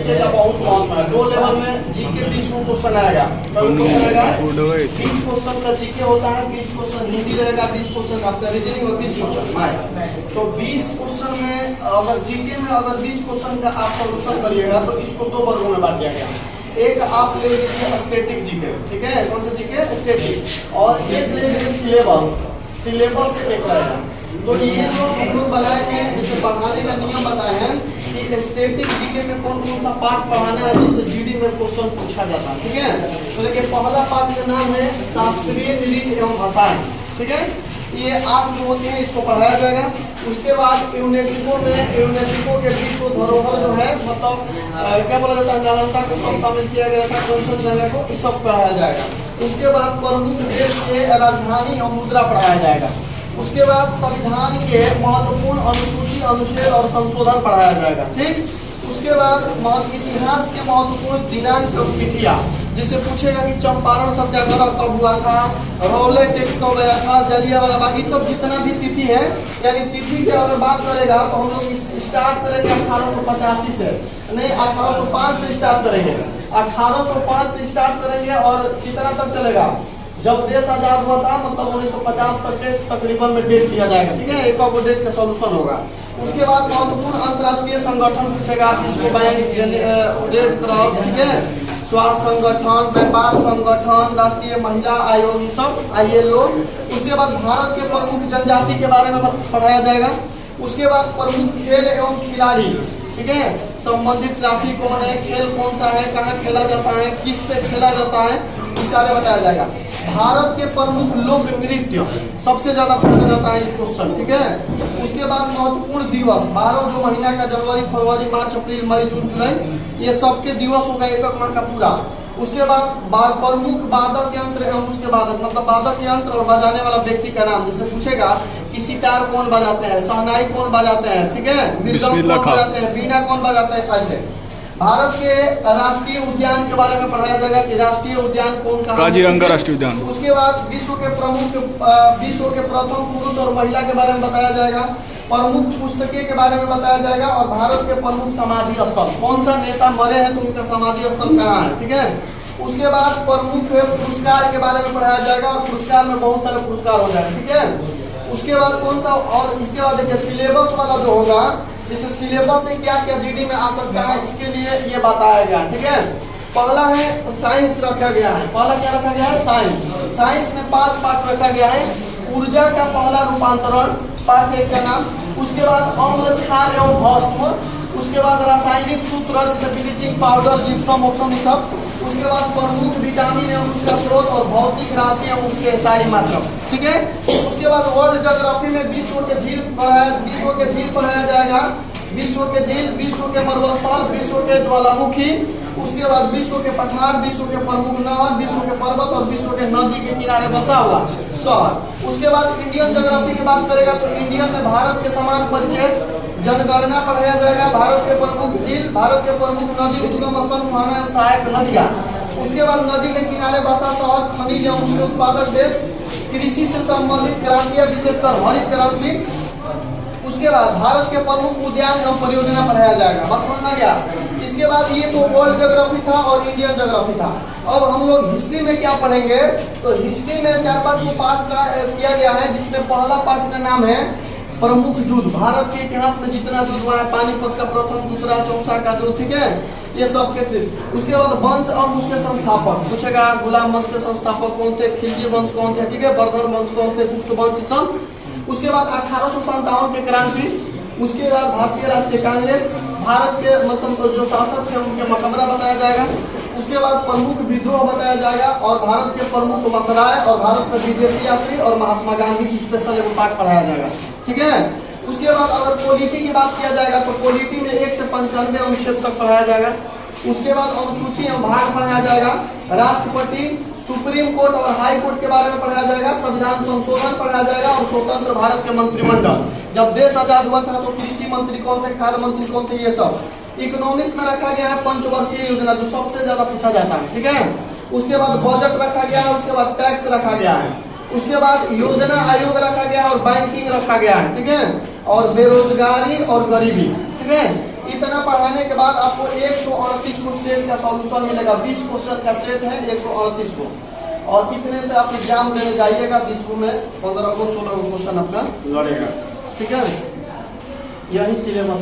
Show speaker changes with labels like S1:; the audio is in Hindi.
S1: जीके का बहुत महत्व है। 2 लेवल में जीके 20 क्वेश्चन आएगा। क्वेश्चन आएगा 20 क्वेश्चन का जीके होता है, 20 क्वेश्चन हिंदी रहेगा, 20 क्वेश्चन आपका रीजनिंग और 20 क्वेश्चन आएगा। तो 20 क्वेश्चन में अगर जीके में अगर 20 क्वेश्चन का आप सोल्यूशन करिएगा तो इसको 2 वर्गों में बांट दिया गया। एक आप ले लीजिए स्टैटिक जीके, ठीक है, कौन सा जीके? स्टैटिक। और एक ले लीजिए सिलेबस से एक रहेगा। तो ये जो हम लोग बनाए हैं, जिसे पढ़ाने का नियम बताए हैं कि स्टैटिक जीके में कौन कौन सा पार्ट पढ़ाना है जिससे जीडी में क्वेश्चन पूछा जाता है, ठीक है। तो देखिए पहला पार्ट का नाम है शास्त्रीय नृत्य एवं भाषाएं, ठीक है। ये 8 जो होते हैं इसको पढ़ाया जाएगा। उसके बाद यूनेस्को के विश्व धरोहर जो है, मतलब क्या बोला जाता है, नालंदा को सब शामिल किया गया था, कंचनजंगा को, ये सब पढ़ाया जाएगा। उसके बाद प्रमुख देश के राजधानी और मुद्रा पढ़ाया जाएगा। उसके बाद संविधान के महत्वपूर्ण अनुसूची, अनुच्छेद और संशोधन पढ़ाया जाएगा, ठीक। उसके बाद इतिहास के महत्वपूर्ण दिनांक और तिथियां, जिसे पूछेगा कि चंपारण सत्याग्रह कब हुआ था, रॉलेट एक्ट कब आया था, जलियांवाला बाग, ये सब जितना भी तिथि है, यानी तिथि की अगर बात करेगा तो हम लोग स्टार्ट करेंगे 1885 से, नहीं 1805 से स्टार्ट करेंगे। 1805 से स्टार्ट करेंगे और कितना तक चलेगा? जब देश आजाद हुआ था, मतलब 1950 तक के तकरीबन में डेट दिया जाएगा, ठीक है। एक और डेट का सॉल्यूशन होगा। उसके बाद महत्वपूर्ण अंतर्राष्ट्रीय संगठन पूछेगा, विश्व बैंक, रेड क्रॉस, ठीक है, स्वास्थ्य संगठन, व्यापार संगठन, राष्ट्रीय महिला आयोग, ये सब ILO। उसके बाद भारत के प्रमुख जनजाति के बारे में पढ़ाया जाएगा। उसके बाद प्रमुख खेल एवं खिलाड़ी, ठीक है, संबंधित ट्रॉफी कौन है, खेल कौन सा है, कहाँ खेला जाता है, किस पे खेला जाता है, ये सारे बताया जाएगा। भारत के प्रमुख लोक नृत्य सबसे ज्यादा पूछा जाता है ये क्वेश्चन, ठीक है। उसके बाद महत्वपूर्ण दिवस 12 जो महीना का, जनवरी, फरवरी, मार्च, अप्रैल, मई, जून, जुलाई, ये सबके दिवस होगा एक माह का पूरा। उसके बाद प्रमुख वादक यंत्र एवं उसके बाद मतलब वादक यंत्र और बजाने वाला व्यक्ति का नाम, जैसे पूछेगा कि सितार कौन बजाते हैं, शहनाई कौन बजाते हैं, ठीक है, मृदंग कौन बजाते हैं, वीणा कौन बजाते हैं, ऐसे। भारत के राष्ट्रीय उद्यान के बारे में पढ़ाया जाएगा कि राष्ट्रीय उद्यान कौन कहाँ, काजीरंगा राष्ट्रीय उद्यान। उसके बाद विश्व के प्रथम पुरुष और महिला के बारे में बताया जाएगा। प्रमुख पुस्तकें के बारे में बताया जाएगा। और भारत के प्रमुख समाधि स्थल, कौन सा नेता मरे हैं तो उनका समाधि स्थल कहाँ है, ठीक है। उसके बाद प्रमुख पुरस्कार के बारे में पढ़ाया जाएगा और पुरस्कार में बहुत सारे पुरस्कार हो जाएंगे, ठीक है। उसके बाद कौन सा, और इसके बाद देखिए सिलेबस वाला जो होगा, जैसे सिलेबस से क्या क्या जीडी में आ सकता है, इसके लिए ये बताया गया, ठीक है। पहला है साइंस रखा गया है। पहला क्या रखा गया है? साइंस। साइंस में 5 पार्ट रखा गया है। ऊर्जा का पहला रूपांतरण, पार्ट 1 का नाम। उसके बाद अम्ल, क्षार एवं भस्म। उसके बाद रासायनिक सूत्र, जैसे ब्लीचिंग पाउडर, जिप्सम, ऑप्शन, ये सब। उसके बाद प्रमुख विटामिन एवं उसका स्रोत और भौतिक राशि एवं उसके सारी मात्रा, ठीक है। उसके बाद वर्ल्ड ज्योग्राफी में विश्व के झील पढ़ाया जाएगा। विश्व के झील, विश्व के मरुस्थल, विश्व के ज्वालामुखी। उसके बाद विश्व के पठार, विश्व के प्रमुख नहर, विश्व के पर्वत और विश्व के नदी के किनारे बसा हुआ शहर। उसके बाद इंडियन ज्योग्राफी की बात करेगा तो इंडियन में भारत के समान परिचय, जनगणना पढ़ाया जाएगा। भारत के प्रमुख झील, भारत के प्रमुख नदी, उद्गम स्थल, मुहाना एवं सहायक नदियाँ। उसके बाद नदी के किनारे बसा शहर, खनिज एवं उसके उत्पादक देश, कृषि से संबंधित क्रांतियां, विशेषकर हरित क्रांति। उसके बाद भारत के प्रमुख उद्यान एवं परियोजना पढ़ाया जाएगा। बात समझना गया। इसके बाद ये तो वर्ल्ड ज्योग्राफी था और इंडियन ज्योग्राफी था। अब हम लोग हिस्ट्री में क्या पढ़ेंगे, तो हिस्ट्री में 4-5 को पार्ट का किया गया है, जिसमें पहला पार्ट का नाम है प्रमुख युद्ध। भारत के इतिहास में जितना युद्ध हुआ है, पानीपत का प्रथम, दूसरा, चौसा का युद्ध, ठीक है, ये सब के सिर्फ। उसके बाद वंश और उसके संस्थापक पूछेगा, गुलाम वंश के संस्थापक कौन थे, खिलजी वंश कौन थे, ठीक है, वर्धन वंश कौन थे, गुप्त वंश, सब। उसके बाद 1857 के क्रांति। उसके बाद भारतीय राष्ट्रीय कांग्रेस, भारत के मतलब जो शासक थे उनके मकबरा बताया जाएगा। उसके बाद प्रमुख विद्रोह बताया जाएगा और भारत के प्रमुख मसराय और भारत में विदेशी यात्री और महात्मा गांधी की स्पेशल एक पाठ पढ़ाया जाएगा, ठीक है। उसके बाद अगर पॉलिटी की बात किया जाएगा तो पॉलिटी में 1 से 95 अनुच्छेद तक पढ़ाया जाएगा। उसके बाद अनुसूची एवं भाग पढ़ाया जाएगा। राष्ट्रपति, सुप्रीम कोर्ट और हाई कोर्ट के बारे में पढ़ाया जाएगा। संविधान संशोधन पढ़ाया जाएगा और स्वतंत्र भारत के मंत्रिमंडल, जब देश आजाद हुआ था तो कृषि मंत्री कौन थे, खाद्य मंत्री कौन थे, ये सब। इकोनॉमिक्स में रखा गया है पंचवर्षीय योजना, जो सबसे ज्यादा पूछा जाता है, ठीक है। उसके बाद बजट रखा गया है। उसके बाद टैक्स रखा गया है। उसके बाद योजना आयोग रखा गया है और बैंकिंग रखा गया है, ठीक है, और बेरोजगारी और गरीबी, ठीक है। इतना पढ़ाने के बाद आपको 138 को सेट का सॉल्यूशन मिलेगा। 20 क्वेश्चन का सेट है 138 को, और इतने से आप एग्जाम देने जाइएगा। 20 को में 15 को 16 को क्वेश्चन अपना लड़ेगा। ठीक है, यही सिलेबस